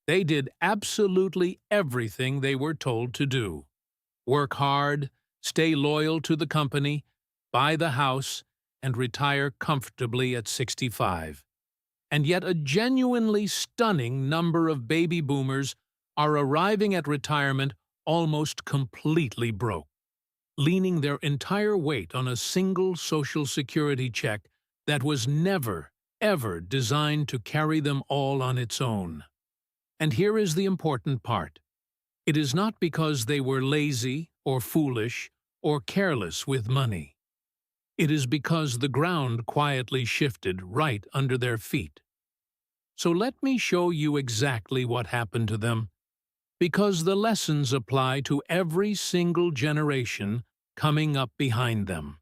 They did absolutely everything they were told to do. Work hard, stay loyal to the company, buy the house, and retire comfortably at 65. And yet a genuinely stunning number of baby boomers are arriving at retirement almost completely broke, leaning their entire weight on a single Social Security check that was never, ever designed to carry them all on its own. And here is the important part. It is not because they were lazy or foolish or careless with money. It is because the ground quietly shifted right under their feet. So let me show you exactly what happened to them, because the lessons apply to every single generation coming up behind them.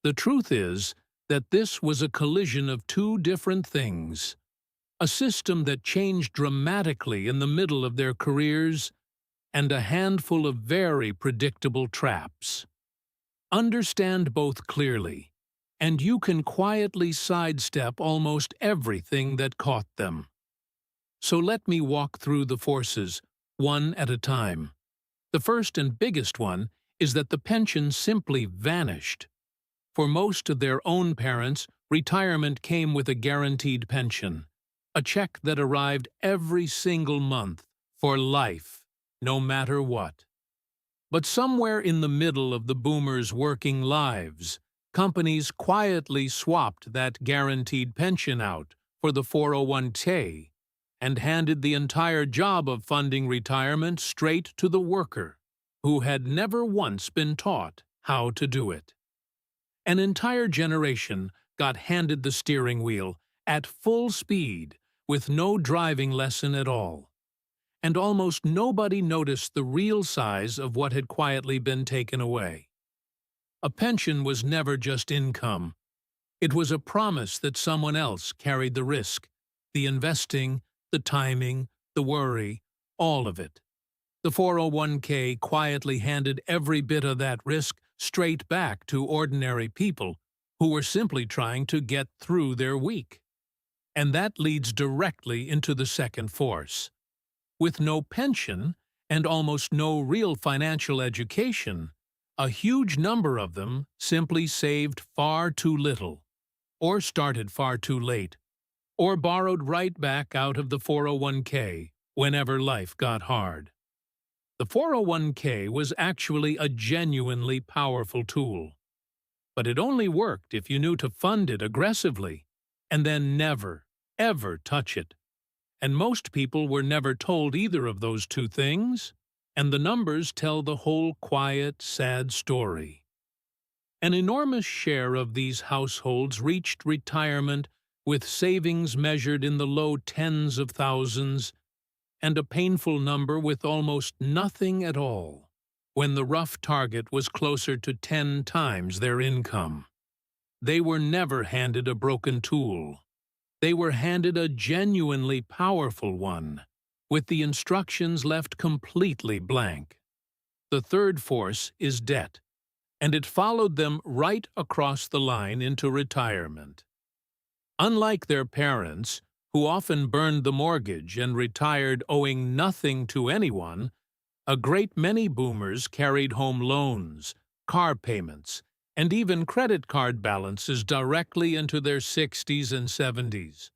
The truth is that this was a collision of two different things: a system that changed dramatically in the middle of their careers, and a handful of very predictable traps. Understand both clearly, and you can quietly sidestep almost everything that caught them. So let me walk through the forces, one at a time. The first and biggest one is that the pension simply vanished. For most of their own parents, retirement came with a guaranteed pension, a check that arrived every single month, for life, no matter what. But somewhere in the middle of the boomers' working lives, companies quietly swapped that guaranteed pension out for the 401k and handed the entire job of funding retirement straight to the worker, who had never once been taught how to do it. An entire generation got handed the steering wheel at full speed with no driving lesson at all. And almost nobody noticed the real size of what had quietly been taken away. A pension was never just income. It was a promise that someone else carried the risk, the investing, the timing, the worry, all of it. The 401k quietly handed every bit of that risk straight back to ordinary people who were simply trying to get through their week. And that leads directly into the second force. With no pension and almost no real financial education, a huge number of them simply saved far too little, or started far too late, or borrowed right back out of the 401k whenever life got hard. The 401k was actually a genuinely powerful tool, but it only worked if you knew to fund it aggressively and then never, ever touch it. And most people were never told either of those two things, and the numbers tell the whole quiet, sad story. An enormous share of these households reached retirement with savings measured in the low tens of thousands, and a painful number with almost nothing at all, when the rough target was closer to 10 times their income. They were never handed a broken tool. They were handed a genuinely powerful one, with the instructions left completely blank. The third force is debt, and it followed them right across the line into retirement. Unlike their parents, who often burned the mortgage and retired owing nothing to anyone, a great many boomers carried home loans, car payments, and even credit card balances directly into their 60s and 70s.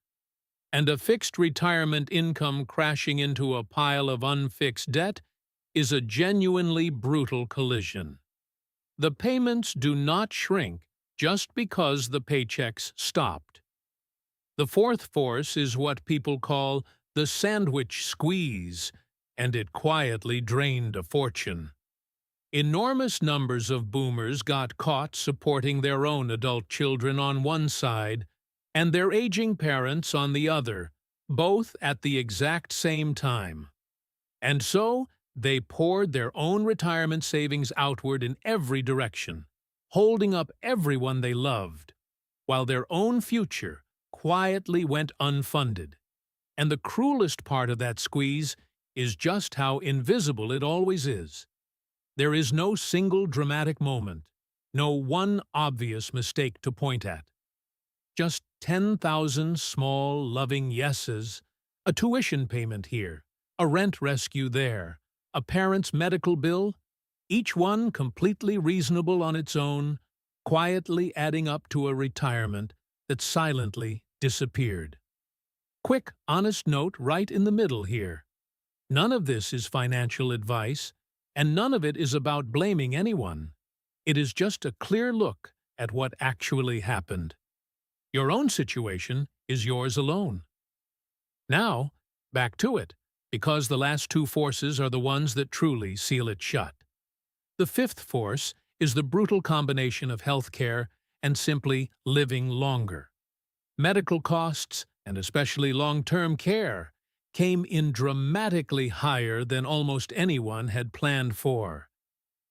And a fixed retirement income crashing into a pile of unfixed debt is a genuinely brutal collision. The payments do not shrink just because the paychecks stopped. The fourth force is what people call the sandwich squeeze, and it quietly drained a fortune. Enormous numbers of boomers got caught supporting their own adult children on one side and their aging parents on the other, both at the exact same time. And so, they poured their own retirement savings outward in every direction, holding up everyone they loved, while their own future quietly went unfunded. And the cruelest part of that squeeze is just how invisible it always is. There is no single dramatic moment, no one obvious mistake to point at. Just 10,000 small, loving yeses A tuition payment here, a rent rescue there, a parent's medical bill, each one completely reasonable on its own, quietly adding up to a retirement that silently disappeared. Quick, honest note right in the middle here. None of this is financial advice, and none of it is about blaming anyone. It is just a clear look at what actually happened. Your own situation is yours alone. Now, back to it, because the last two forces are the ones that truly seal it shut. The fifth force is the brutal combination of healthcare and simply living longer. Medical costs, and especially long-term care, came in dramatically higher than almost anyone had planned for.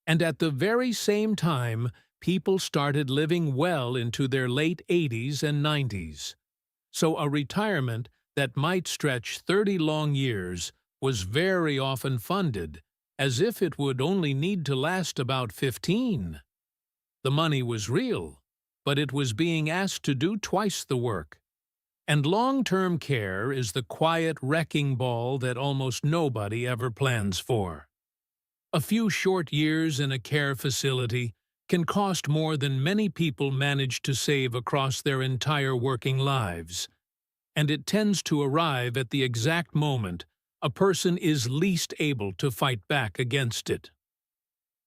And at the very same time, people started living well into their late 80s and 90s. So a retirement that might stretch 30 long years was very often funded as if it would only need to last about 15. The money was real, but it was being asked to do twice the work. And long-term care is the quiet wrecking ball that almost nobody ever plans for. A few short years in a care facility can cost more than many people manage to save across their entire working lives, and it tends to arrive at the exact moment a person is least able to fight back against it.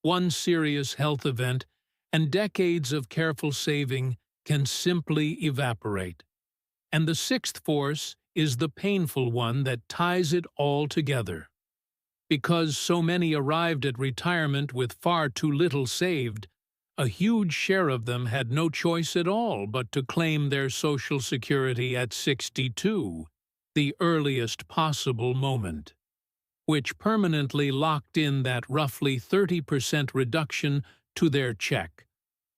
One serious health event and decades of careful saving can simply evaporate. And the sixth force is the painful one that ties it all together. Because so many arrived at retirement with far too little saved, a huge share of them had no choice at all but to claim their Social Security at 62, the earliest possible moment, which permanently locked in that roughly 30% reduction to their check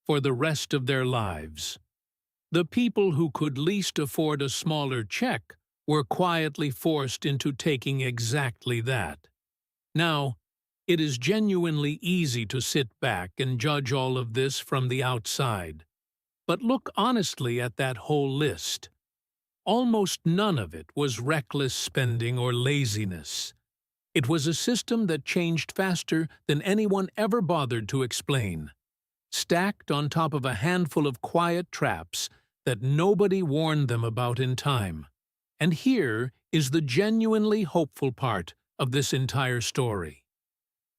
for the rest of their lives. The people who could least afford a smaller check were quietly forced into taking exactly that. Now, it is genuinely easy to sit back and judge all of this from the outside. But look honestly at that whole list. Almost none of it was reckless spending or laziness. It was a system that changed faster than anyone ever bothered to explain, stacked on top of a handful of quiet traps that nobody warned them about in time. And here is the genuinely hopeful part of this entire story.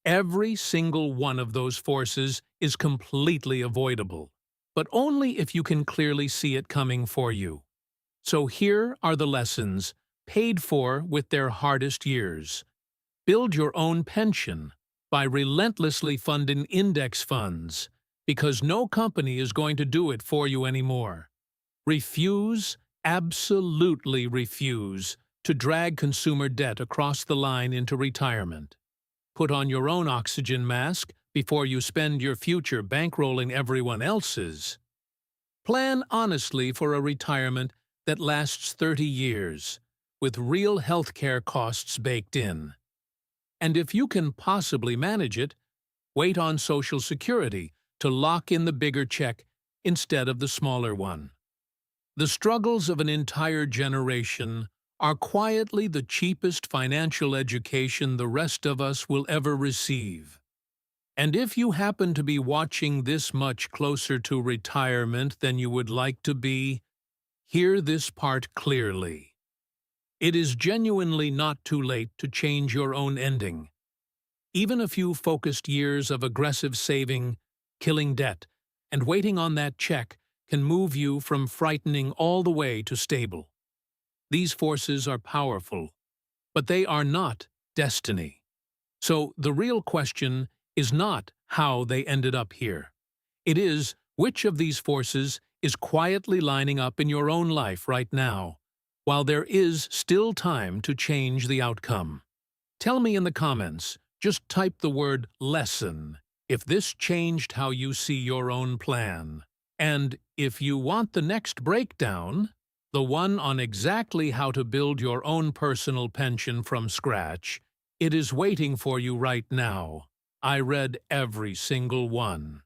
Every single one of those forces is completely avoidable, but only if you can clearly see it coming for you. So here are the lessons, paid for with their hardest years. Build your own pension by relentlessly funding index funds, because no company is going to do it for you anymore. Refuse, absolutely refuse, to drag consumer debt across the line into retirement. Put on your own oxygen mask before you spend your future bankrolling everyone else's. Plan honestly for a retirement that lasts 30 years, with real healthcare costs baked in. And if you can possibly manage it, wait on Social Security to lock in the bigger check instead of the smaller one. The struggles of an entire generation are quietly the cheapest financial education the rest of us will ever receive. And if you happen to be watching this much closer to retirement than you would like to be, hear this part clearly. It is genuinely not too late to change your own ending. Even a few focused years of aggressive saving, killing debt, and waiting on that check can move you from frightening all the way to stable. These forces are powerful, but they are not destiny. So the real question is not how they ended up here. It is which of these forces is quietly lining up in your own life right now, while there is still time to change the outcome. Tell me in the comments, just type the word lesson, if this changed how you see your own plan. And if you want the next breakdown, the one on exactly how to build your own personal pension from scratch, it is waiting for you right now. I read every single one.